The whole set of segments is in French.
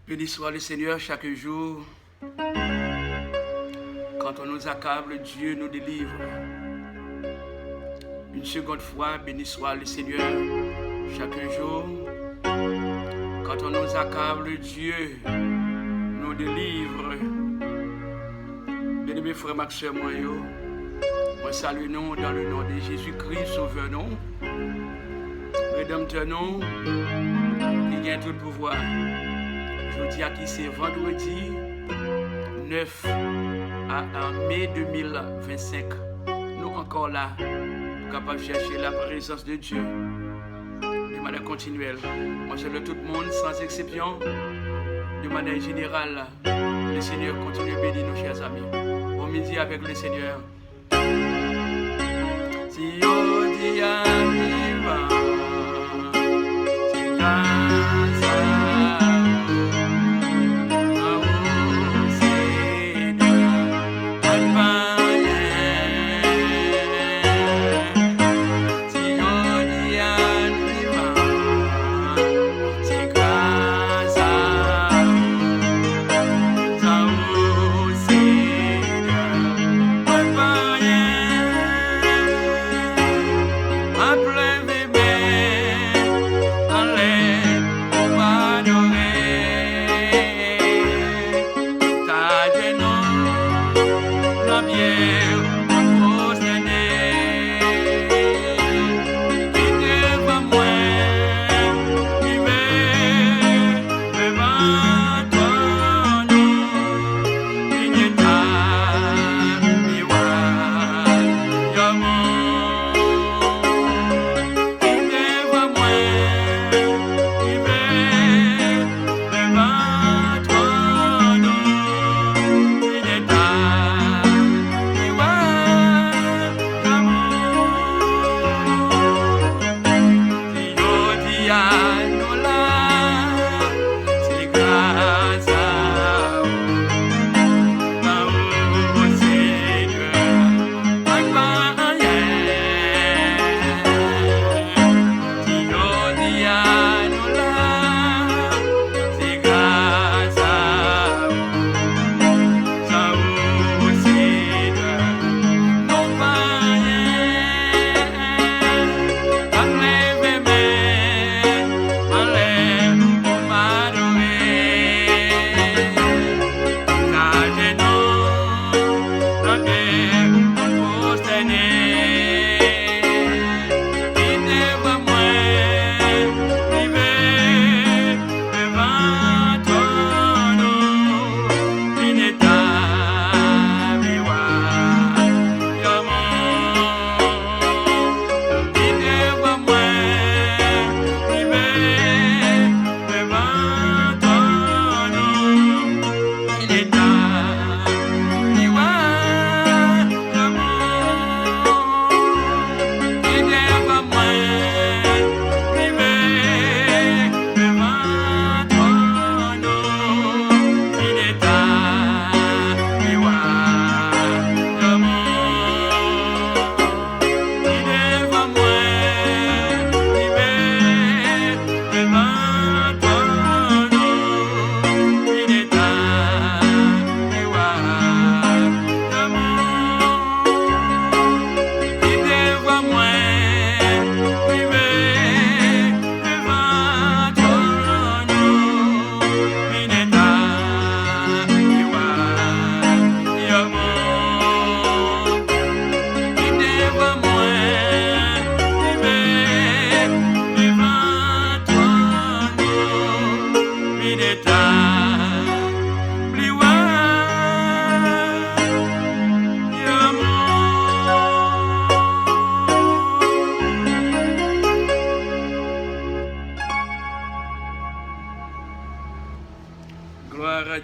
Béni soit le Seigneur chaque jour. Quand on nous accable, Dieu nous délivre. Une seconde fois, béni soit le Seigneur chaque jour. Quand on nous accable, Dieu nous délivre. Bien-aimés frères Maxime, moi salue nous dans le nom de Jésus-Christ, sauveur nous, rédempteur nous, qui gagne tout pouvoir. Je dis à qui c'est vendredi 9 mai 2025. Nous encore là, capables de chercher la présence de Dieu de manière continuelle. Moi je le tout le monde sans exception, de manière générale. Le Seigneur continue de bénir nos chers amis. Bon midi avec le Seigneur. Si on dit arrive, c'est grâce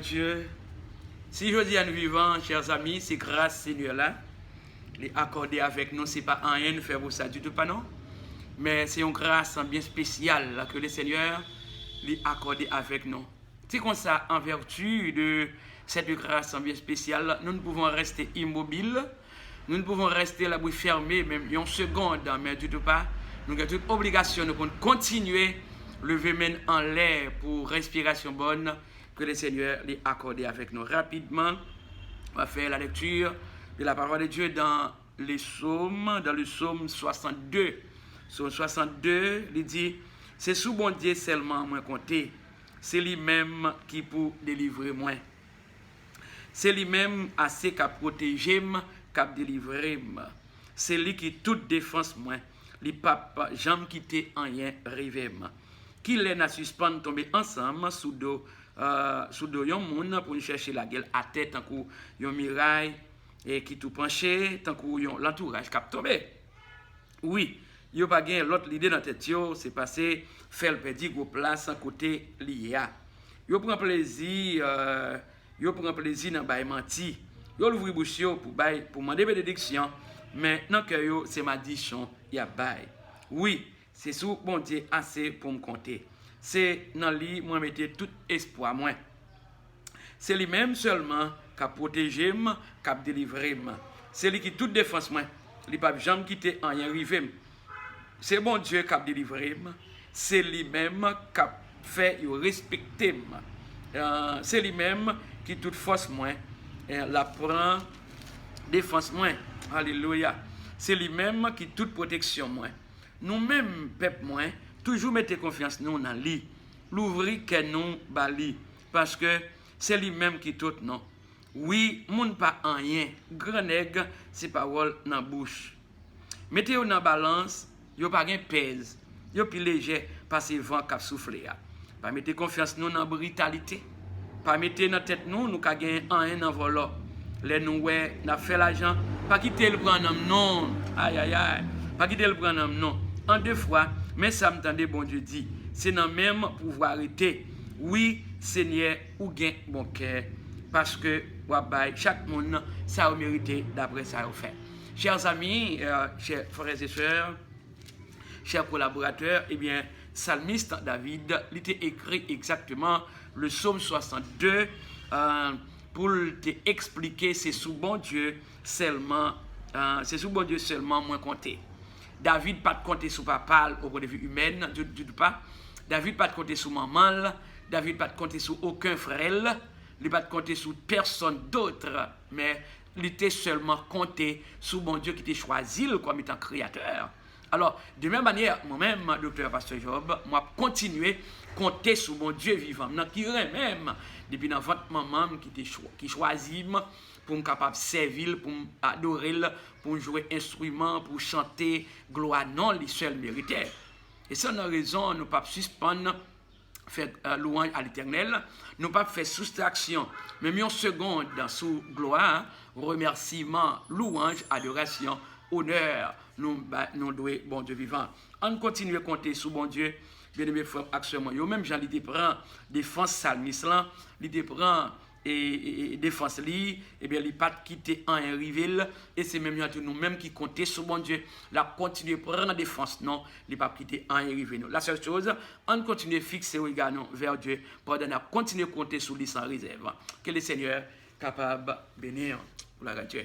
Dieu. Si je dis à nous vivants, chers amis, c'est grâce Seigneur là, les accorder avec nous, c'est pas rien de faire pour ça du tout pas non, mais c'est une grâce bien spéciale là, que le Seigneur les accordé avec nous. C'est comme ça, en vertu de cette grâce bien spéciale, nous ne pouvons rester immobiles, nous ne pouvons rester la bouche fermée même une seconde, mais du tout pas. Nous avons toute obligation de continuer lever main en l'air pour respiration bonne que le Seigneur l'ait accordé avec nous. Rapidement, on va faire la lecture de la parole de Dieu dans le psaume 62. Psaume 62, il dit, c'est sous bon Dieu seulement moi compter, c'est lui-même qui pour délivrer moi. C'est lui-même assez qu'à protéger moi, qu'à délivrer moi. C'est lui qui toute défense moi. Les papes, j'aime quitter en rien rêver moi. Qui les n'a suspend tomber ensemble sous dos yon moun pour chercher la gueule à tête tant que yon miraille et qui tout penché tant que yon l'entourage cap tomber. Oui, yo pas gain l'autre l'idée dans tête yo, c'est passer faire le petit gros place à côté lié. Yo prend plaisir dans bail menti. Yo l'ouvri bouche yo pour demander bénédiction, mais dans cœur yo c'est malédiction y a bail. Oui, c'est sous bon Dieu assez pour me compter. C'est dans lui moi mettre tout espoir moi. C'est lui-même seulement qui a protégé moi, qui a délivré moi. C'est lui qui toute défense moi. Il pas jamais quitter en rien arrivé. C'est bon Dieu qui a délivré moi. C'est lui-même qui a fait respecter moi. C'est lui-même qui toute force moi la prend défense moi. Alléluia. C'est lui-même qui toute protection moi. Nous-mêmes peuple moi toujours mettez confiance nous dans lui. L'ouvrir que nous bali parce que c'est lui-même qui tout non. Oui, moun pas en rien. Grand nègre, c'est parole dans bouche. Mettez-vous dans balance, yo pas gen pèse. Yo plus léger parce que vent qui souffler. Pas mettez confiance nous dans brutalité. Pas mettez dans tête nous ka gen en rien dans volant. Les nous ouais, n'a fait l'argent, pas quitter le prendre non. Aïe aïe aïe. Pas quitter le prendre non. En deux fois, mais ça m'entendait bon Dieu dit, c'est dans même pouvoir arrêter. Oui, Seigneur, ou gain bon cœur parce que chaque monde ça a mérité d'après ça a fait. Chers amis, chers frères et sœurs, chers collaborateurs, eh bien, psalmiste David, il était écrit exactement le psaume 62 pour t'expliquer c'est sous bon Dieu seulement moins compté. David pas de compter sur papa au point de vue humain, du pas. David pas de compter sur maman, David pas de compter sur aucun frère, il pas de compter sur personne d'autre, mais il était seulement compté sur bon Dieu qui t'a choisi comme étant créateur. Alors, de même manière, moi-même, docteur Pasteur Job, moi continuer compter sur mon Dieu vivant, qui même depuis dans votre maman qui choisit pour me capable servir, pour adorer, pour jouer instrument, pour chanter gloire non, les seuls méritaires. Et ça, nous raison, nous pas suspendre faire louange à l'Éternel, nous pas faire soustraction, même une seconde dans sous gloire, remerciement, louange, adoration, honneur, nous devons bon Dieu vivant. On continue à compter sur bon Dieu, bien aimé frère, actuellement. Yo même Jean l'idée prend défense salmiste là, l'idée prend et défense li, et bien il pas quitter en rivel et c'est même nous même qui compter sur bon Dieu, la continuer prendre défense non, il pas quitter en rivel. La seule chose, on continue fixer regard vers Dieu pour continuer compter sur lui sans réserve. Que le Seigneur capable bénir pour la grâce.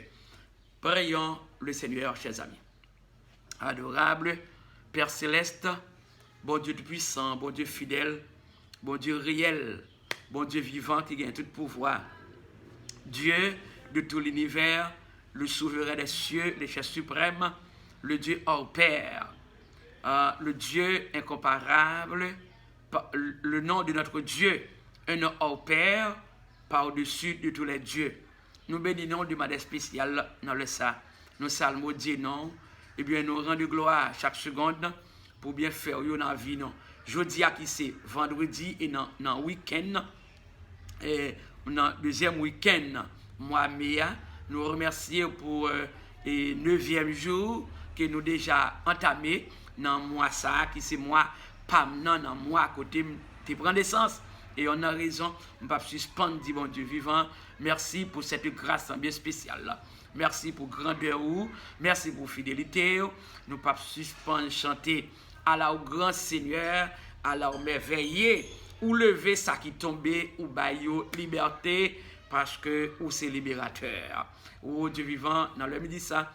Prions le Seigneur, chers amis. Adorable Père céleste, bon Dieu puissant, bon Dieu fidèle, bon Dieu réel, bon Dieu vivant qui gagne tout pouvoir. Dieu de tout l'univers, le souverain des cieux, les chefs suprêmes, le Dieu hors pair, le Dieu incomparable, le nom de notre Dieu, un nom hors pair, par-dessus de tous les dieux. Nous bénissons de manière spéciale dans le ça. Nous salmodions non, et bien nous rendons gloire chaque seconde pour bien faire dans la vie. Jeudi à qui c'est vendredi et dans le week-end, et dans le deuxième week-end, mois mai, nous remercions pour le 9e jour que nous déjà entamé dans le mois ça, qui c'est moi, pas dans le mois à côté, tu prends naissance. Et on a raison, on ne peut pas suspendre, dit bon Dieu vivant. Merci pour cette grâce bien spéciale. Merci pour grandeur, merci pour fidélité. Nous ne pouvons pas suspendre, chanter à la grand Seigneur, à la merveilleux, ou lever ça qui tombait, ou baillot, liberté, parce que ou c'est libérateur. Oh Dieu vivant, dans le midi ça,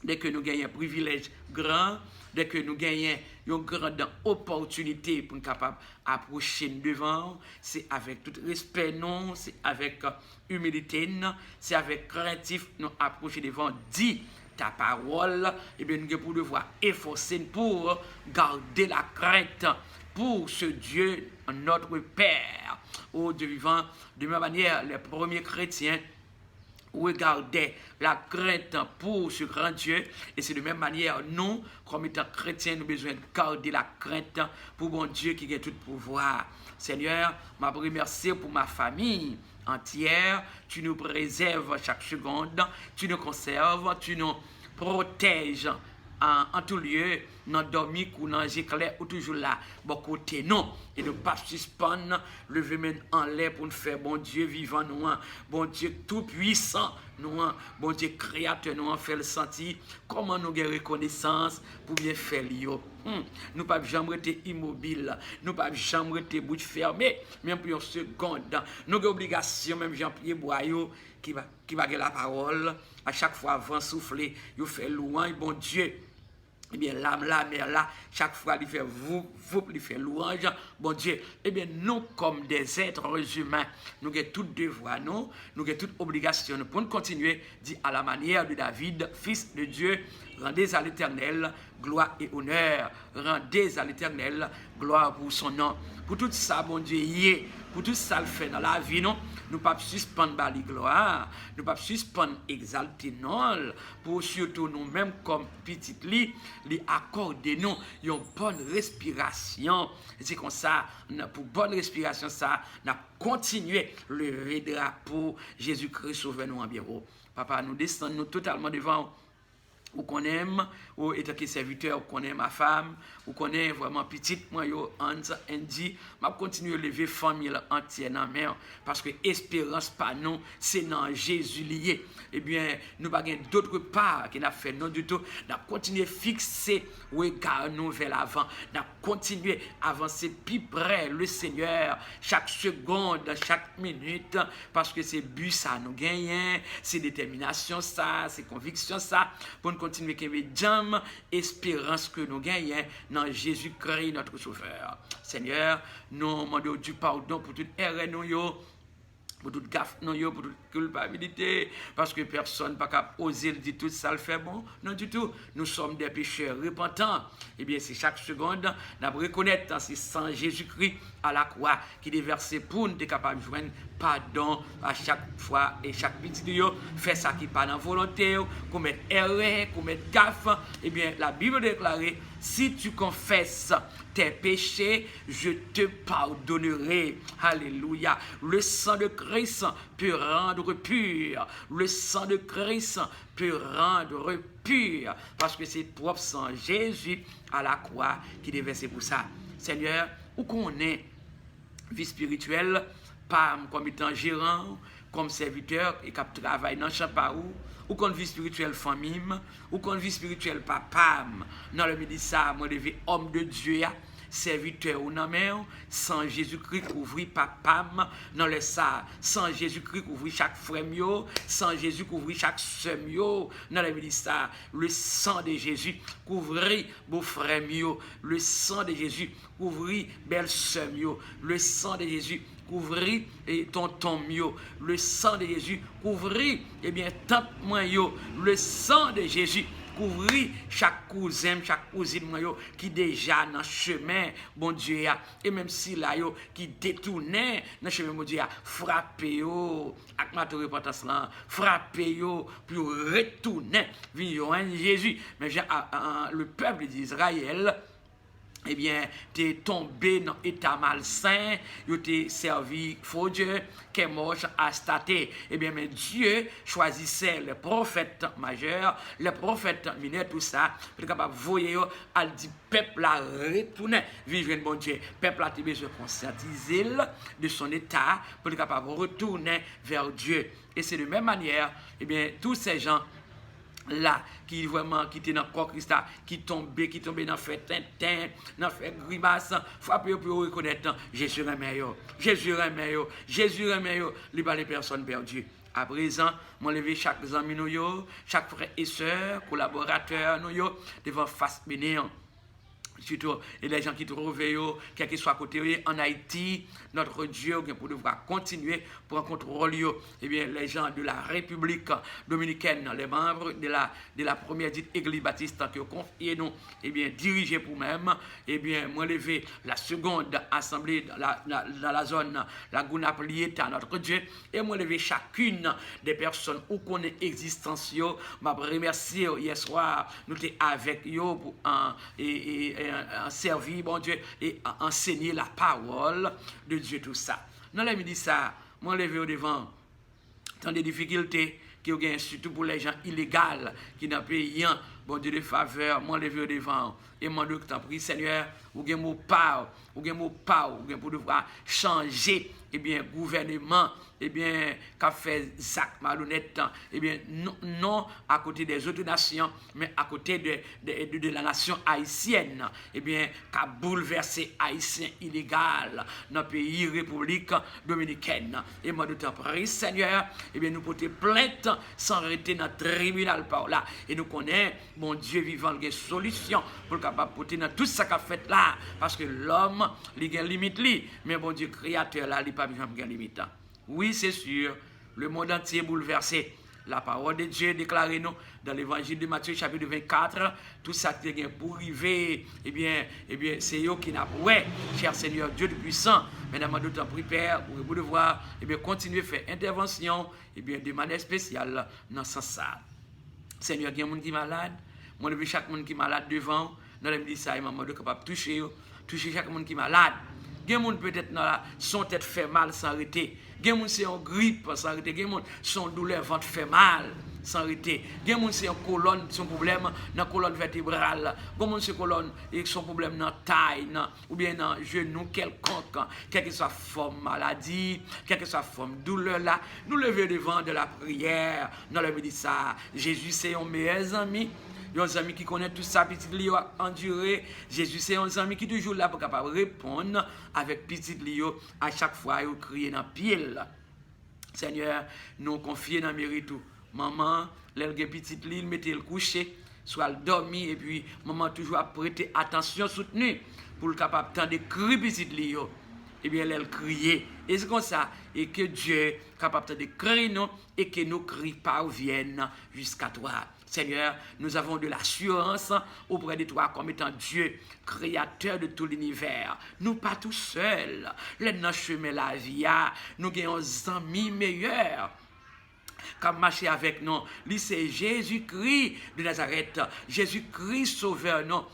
dès que nous gagnons un privilège grand, dès que nous gagnons une grande opportunité pour nous capables d'approcher devant, c'est avec tout respect, non, c'est avec humilité, non, c'est avec craintif, nous approcher devant, dit ta parole, et bien nous pour devoir efforcer pour garder la crainte pour ce Dieu, notre Père, au Dieu vivant. De même manière, les premiers chrétiens regarder la crainte pour ce grand Dieu. Et c'est de même manière, nous, comme étant chrétiens, nous avons besoin de garder la crainte pour bon Dieu qui a tout pouvoir. Seigneur, je vous remercie pour ma famille entière. Tu nous préserves chaque seconde. Tu nous conserves. Tu nous protèges en tout lieu, dans dormi ou dans éclair ou toujours là, bon côté non, et ne pas suspendre, lever main en l'air pour nous faire bon Dieu vivant nous, bon Dieu tout puissant nous, bon Dieu créateur nous, faire le sentir, comment nous avons reconnaissance pour bien faire l'io. Nous pas jamais été immobile, nous pas jamais été bouche fermée, même pour une seconde, nous avons obligation, même Jean-Pierre Boyau, qui va la parole, à chaque fois avant souffler, il fait louange, bon Dieu. Eh bien, l'âme là, mère là, chaque fois, il fait vous, il fait louange, bon Dieu. Eh bien, nous, comme des êtres humains, nous avons tout devoir, nous avons toute obligation pour nous continuer, dit à la manière de David, fils de Dieu, rendez à l'Éternel gloire et honneur, rendez à l'Éternel gloire pour son nom. Pour tout ça, bon Dieu, pour tout ça, le fait dans la vie, non? Nous ne pouvons pas suspendre la gloire, nous ne pouvons pas suspendre exalter non, pour surtout nous-mêmes comme petit lit, les accorder nous une bonne respiration. C'est comme ça, pour bonne respiration, ça, nous continuer le drapeau Jésus-Christ sauve-nous en bureau. Papa, nous descendons totalement devant ou qu'on aime, ou étant que serviteur, ou qu'on aime ma femme, ou qu'on aime vraiment petite, moi, yo, Andy, m'a continué à lever famille entière dans la mer, parce que espérance pas non, c'est dans Jésus lié. Eh bien, nous n'avons pas d'autre part qui n'a fait non du tout. Nous avons continué à fixer regard nous vers l'avant. Nous avons continué à avancer plus près le Seigneur, chaque seconde, chaque minute, parce que c'est but ça nous gagne, c'est détermination ça, c'est conviction ça, pour nous continuer à gagner jam, espérance que nous gagnons dans Jésus-Christ notre Sauveur. Seigneur, nous demandons du pardon pour toute erreur nous, pour toute gaffe nous, pour toute culpabilité, parce que personne n'a pas osé dire tout ça le fait bon. Non du tout, nous sommes des pécheurs repentants. Eh bien, c'est chaque seconde, nous reconnaître dans ce sang Jésus-Christ à la croix qui est versé pour nous être capable de joindre pardon à chaque fois et chaque petit Dieu fait ça qui pas dans volonté, commettre erreur, commettre gaffe. Eh bien, la Bible déclare, si tu confesses tes péchés, je te pardonnerai. Alléluia. Le sang de Christ peut rendre pur. Le sang de Christ peut rendre pur. Parce que c'est propre sang Jésus à la croix qui est versé pour ça. Seigneur, où qu'on est vie spirituelle, pas comme étant gérant, comme serviteur et qui travaille dans le champ par ou qu'on vie spirituelle famille, ou qu'on vie spirituelle papa, dans le ministère, moi, je homme de Dieu, serviteur ou non, sans Jésus-Christ couvrir papa, dans le ça, sans Jésus-Christ couvrir chaque frère, sans Jésus couvrir chaque sœur, dans le ministère, le sang de Jésus couvrir beau frère, le sang de Jésus couvrir belle sœur, le sang de Jésus couvrir et tonton mio, le sang de Jésus couvrir et bien tante moi yo, le sang de Jésus couvrir chaque cousin, chaque cousine moi yo qui déjà dans chemin bon Dieu a et même si là yo qui détournait dans chemin bon Dieu a frapper yo avec ma repentance là, frapper yo pour retourner vers Jésus. Mais le peuple d'Israël, eh bien, tu es tombé dans l'état malsain, tu es servi faux Dieu, qui est mort à stater. Eh bien, mais Dieu choisissait les prophètes majeurs, les prophètes mineurs, tout ça, pour être capable de voyer, à dire, peuple a retourné, vivre un bon Dieu. Peuple a besoin de conscientiser de son état, pour être capable de retourner vers Dieu. Et c'est de même manière, eh bien, tous ces gens là qui vraiment qui était dans le corps Christ qui tombait dans fait tintin dans fait grimace frapper pour reconnaître Jésus est meilleur il pas les personnes perdues À présent, moi lever chaque ami nous yo, chaque frère et sœur, collaborateur nous yo devant face bénéant. Surtout et les gens qui trouvent quel que soit côté en Haïti, notre Dieu pour devoir continuer pour contrôle et bien les gens de la République dominicaine, les membres de la première dite Église baptiste que confié nous et bien diriger pour même et bien moi lever la seconde assemblée dans la zone la Gounapli à notre Dieu et moi lever chacune des personnes où connaît existence yo m'a remercier hier soir nous étions avec yo pour servir, bon Dieu, et enseigner la parole de Dieu, tout ça. Dans la midi, ça, moi, levé au devant, tant de difficultés qui ont surtout pour les gens illégaux qui n'ont pas bon Dieu de faveur, moi, levé au devant, et moi, je t'en prie, Seigneur, ou bien mon pas, ou bien pour devoir changer, eh bien, gouvernement, eh bien, qu'a fait Zach malhonnête, eh bien, non à côté des autres nations, mais à côté de la nation haïtienne, eh bien, qu'a bouleversé haïtien illégal dans le pays République dominicaine. Et moi, de t'en prie, Seigneur, eh bien, nous porter plainte sans arrêter dans le tribunal par là. Et nous connaissons, mon Dieu vivant, il y a une solution pour capable porter dans tout ça qu'a fait là. Parce que l'homme, il a une limite, mais bon Dieu, créateur là, il n'a pas besoin de limite. Oui, c'est sûr, le monde entier est bouleversé. La parole de Dieu déclare nous dans l'évangile de Matthieu, chapitre 24, tout ça qui est pour arriver, eh bien, c'est eux qui n'a pas, ouais, cher Seigneur, Dieu de puissant, mesdames, d'autant prie, Père, pour devoir, eh bien, continuer à faire intervention, eh bien, de manière spéciale dans ce sens. Seigneur, il y a des gens qui sont malades, moi, je veux chaque monde qui est malade devant, dans les ça, et maman, de capable de toucher chaque monde qui est malade. Il y a des gens peut-être son tête fait mal sans arrêter. Il y a des gens qui ont grippe sans arrêter. Il y a des gens qui son douleur ventre fait mal sans arrêter. Il y a des gens qui ont colonne, son problème dans la colonne vertébrale. Il y a des gens qui ont son problème dans la taille ou bien dans le genou quelconque. Quelle que soit la forme maladie, quelle que soit la forme douleur là, nous lever devant de la prière. Dans le midi ça, Jésus c'est un meilleur ami. Il y a un ami qui connaît tout ça, petit Lio a enduré. Jésus, c'est un ami qui est toujours là pour capable répondre avec petit Lio à chaque fois il crie dans pile. Seigneur, nous confions dans mérite. Maman, l'elgue petit Lio, mettez le coucher, soit le dormir et puis maman toujours a prêté attention soutenue pour le capable de crier petit Lio. Eh bien, elle criait. Et c'est comme ça. Et que Dieu est capable de crier nous et que nos cris parviennent jusqu'à toi. Seigneur, nous avons de l'assurance auprès de toi comme étant Dieu, créateur de tout l'univers. Nous pas tout seuls. Les nos chemins la vie, nous avons des amis meilleurs. Comme marcher avec nous, c'est Jésus-Christ de Nazareth, Jésus-Christ sauveur, non.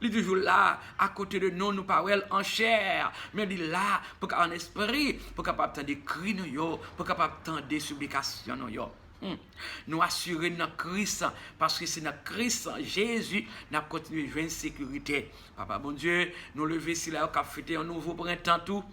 Il est toujours là, à côté de nous, nous parlons en chair, mais il est là, pour en esprit, pour capable de cris nous, pour capable de supplications nous. Nous assurer dans Christ, parce que c'est dans Christ, Jésus, nous continuons à jouer une sécurité. Papa, bon Dieu, nous lever si là, on a fêté un nouveau printemps tout,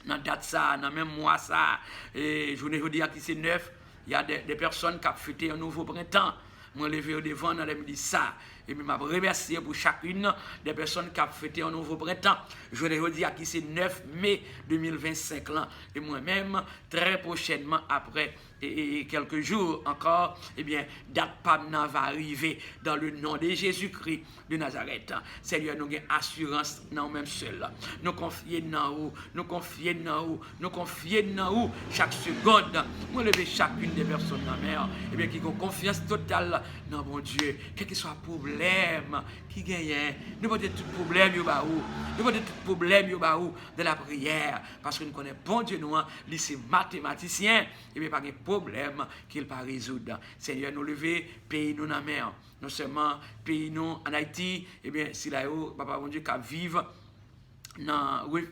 dans date ça, dans même mois ça, et je vous dis qui c'est 9, il y a des personnes qui ont fêté un nouveau printemps. Moi, lever au devant dans les midi ça. Et je remercie pour chacune des personnes qui ont fêté un nouveau printemps. Je vais dire qui c'est 9 mai 2025 là. Et moi-même, très prochainement, après et quelques jours encore, eh bien, date Pamna va arriver dans le nom de Jésus-Christ de Nazareth. Seigneur, nous avons assurance dans nous-mêmes seuls. Nous confions dans vous, nous confions dans vous, nous confions dans vous chaque seconde. Nous lever chacune des personnes dans la mer, eh bien, qui ont confiance totale dans mon Dieu. Quel que soit le problème qui gagne, nous avons tout problème, nous avons tout problème de la prière. Parce que nous connaissons bon Dieu, nous, c'est mathématicien, et bien, pas de problème qu'il ne peut pas résoudre. Seigneur, nous lever, pays nous dans la mer. Non seulement pays nous en Haïti, et bien, si là, papa, mon Dieu, qui vivent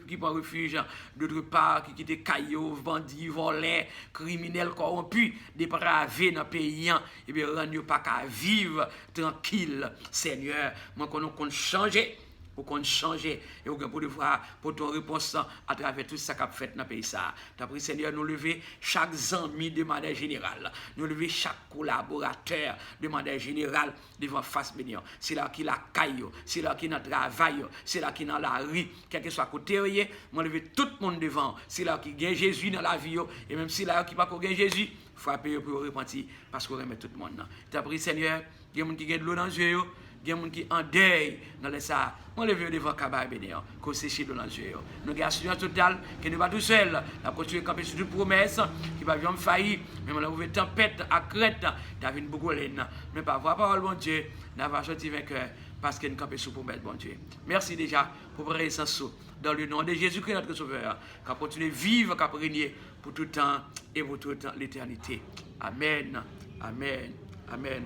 qui prend refuge d'autre part, qui quitte caillots, bandits, volets, criminels corrompus, dépravés dans le pays, et bien, rendre pas qu'à vivre tranquille, Seigneur. Moi, qu'on changer pour qu'on change et pour devoir pour ton réponse à travers tout ça qu'a fait dans le pays ça. D'après Seigneur, nous lever chaque ami de manière générale, nous lever chaque collaborateur de manière générale devant face bénéant. C'est là qui la caille, c'est là qui dans travail, c'est là qui dans la rue, quel que soit côté, moi lever tout le monde devant, c'est là qui gagne Jésus dans la vie et même si là qui pas gagne Jésus, frapper pour repentir parce qu'on remet tout le monde. D'après Seigneur, il y a des gens qui ont de l'eau dans les yeux. Il y a des gens qui en deuil dans les ça. On les veut devant Kabaï Bénéant, qu'on séché dans les yeux. Nous avons assurance totale que nous ne sommes pas tout seuls. Nous avons continué à camper sur une promesse qui va bien faillir. Même on a ouvert tempête à Crète. Nous avons beaucoup de laine. Mais par la parole, bon Dieu, nous avons sorti vainqueur parce que nous campons sur promesse, bon Dieu. Merci déjà pour présence dans le nom de Jésus-Christ, notre Sauveur, qui a continué à vivre, qui a régné pour tout temps et pour toute l'éternité. Amen. Amen. Amen.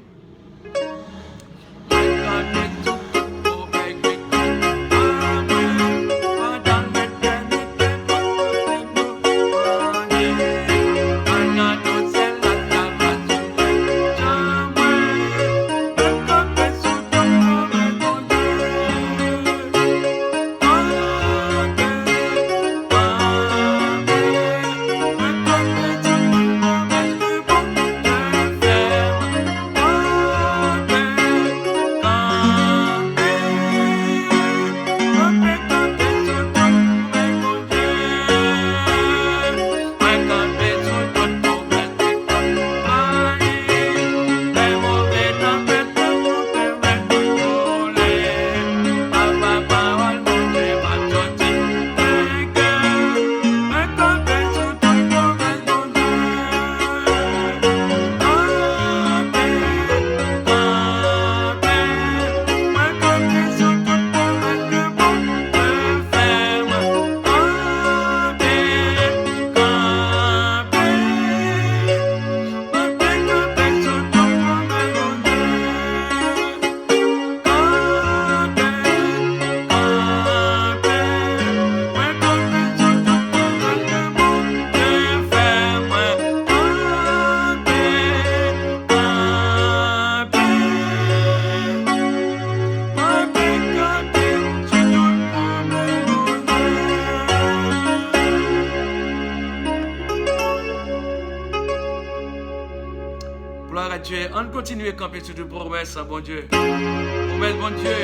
On continue à camper sur de promesses, bon Dieu. Promesse, bon Dieu,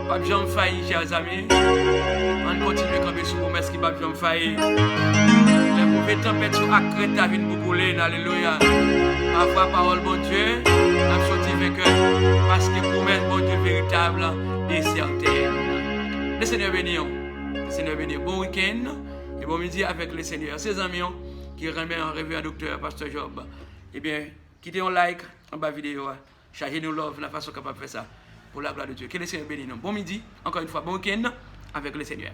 pas jamais faillir, chers amis. On continue à camper sur promesses qui pas jamais faillir. Les mauvais tempêtes sur Crète à venir beaucoup l'aide, alléluia. Parfois, parole, bon Dieu, on sorti vainqueur parce que promesse, bon Dieu, véritable et certaine. Le Seigneur bénit. Le Seigneur bénit. Bon week-end et bon midi avec le Seigneur. Ses amis qui remet un réveil docteur, Pasteur Job. Eh bien, quittez un like en bas vidéo, chargez nous love la façon capable de faire ça pour la gloire de Dieu. Que le Seigneur bénisse nous. Bon midi, encore une fois, bon week-end avec le Seigneur.